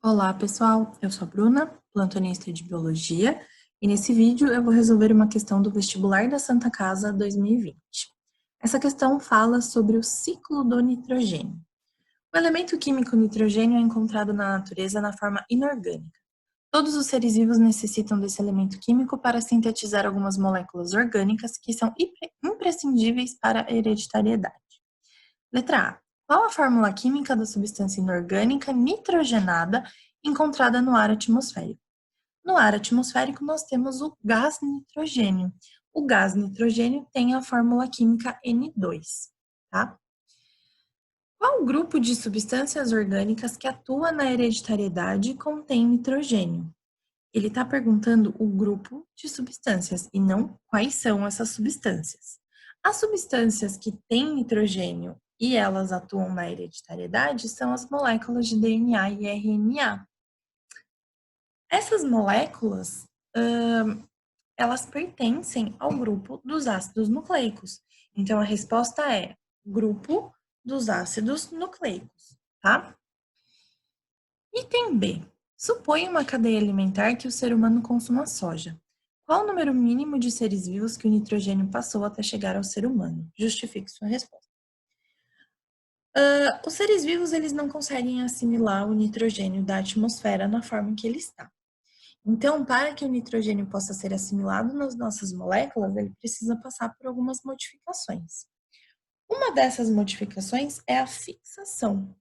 Olá, pessoal. Eu sou a Bruna, plantonista de Biologia, e nesse vídeo eu vou resolver uma questão do vestibular da Santa Casa 2020. Essa questão fala sobre o ciclo do nitrogênio. O elemento químico nitrogênio é encontrado na natureza na forma inorgânica. Todos os seres vivos necessitam desse elemento químico para sintetizar algumas moléculas orgânicas que são imprescindíveis para a hereditariedade. Letra A. Qual a fórmula química da substância inorgânica nitrogenada encontrada no ar atmosférico? No ar atmosférico, nós temos o gás nitrogênio. O gás nitrogênio tem a fórmula química N2, tá? Qual grupo de substâncias orgânicas que atua na hereditariedade contém nitrogênio? Ele está perguntando o grupo de substâncias e não quais são essas substâncias. As substâncias que têm nitrogênio e elas atuam na hereditariedade são as moléculas de DNA e RNA. Essas moléculas, elas pertencem ao grupo dos ácidos nucleicos. Então, a resposta é grupo dos ácidos nucleicos, tá? Item B. Supõe uma cadeia alimentar que o ser humano consuma soja. Qual o número mínimo de seres vivos que o nitrogênio passou até chegar ao ser humano? Justifique sua resposta. Os seres vivos, eles não conseguem assimilar o nitrogênio da atmosfera na forma que ele está. Então, para que o nitrogênio possa ser assimilado nas nossas moléculas, ele precisa passar por algumas modificações. Uma dessas modificações é a fixação.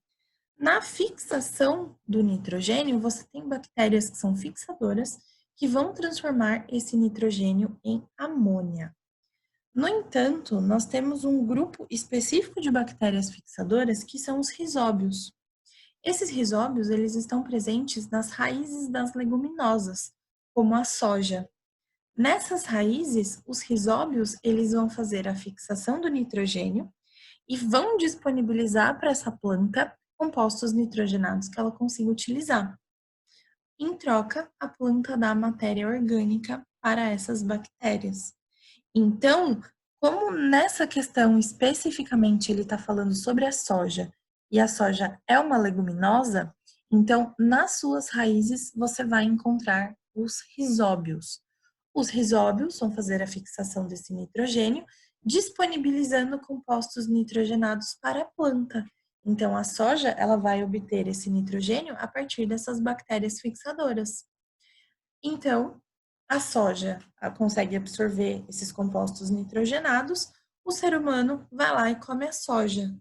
Na fixação do nitrogênio, você tem bactérias que são fixadoras que vão transformar esse nitrogênio em amônia. No entanto, nós temos um grupo específico de bactérias fixadoras que são os rizóbios. Esses rizóbios, eles estão presentes nas raízes das leguminosas, como a soja. Nessas raízes, os rizóbios, eles vão fazer a fixação do nitrogênio e vão disponibilizar para essa planta compostos nitrogenados que ela consiga utilizar. Em troca, a planta dá matéria orgânica para essas bactérias. Então, como nessa questão especificamente ele está falando sobre a soja, e a soja é uma leguminosa, então nas suas raízes você vai encontrar os rizóbios. Os rizóbios vão fazer a fixação desse nitrogênio, disponibilizando compostos nitrogenados para a planta. Então, a soja ela vai obter esse nitrogênio a partir dessas bactérias fixadoras. Então, a soja consegue absorver esses compostos nitrogenados, o ser humano vai lá e come a soja.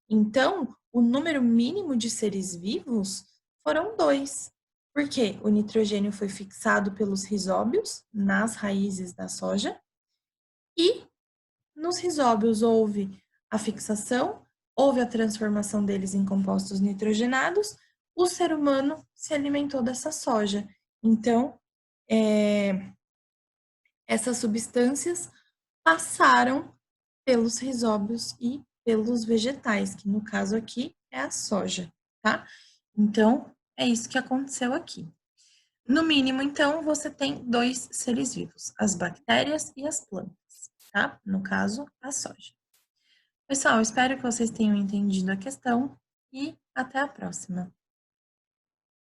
Então, o número mínimo de seres vivos foram 2, porque o nitrogênio foi fixado pelos rizóbios nas raízes da soja e nos rizóbios houve a fixação, houve a transformação deles em compostos nitrogenados, o ser humano se alimentou dessa soja. Então, essas substâncias passaram pelos rizóbios e pelos vegetais, que no caso aqui é a soja, tá? Então, é isso que aconteceu aqui. No mínimo, então, você tem 2 seres vivos, as bactérias e as plantas, tá? No caso, a soja. Pessoal, espero que vocês tenham entendido a questão e até a próxima.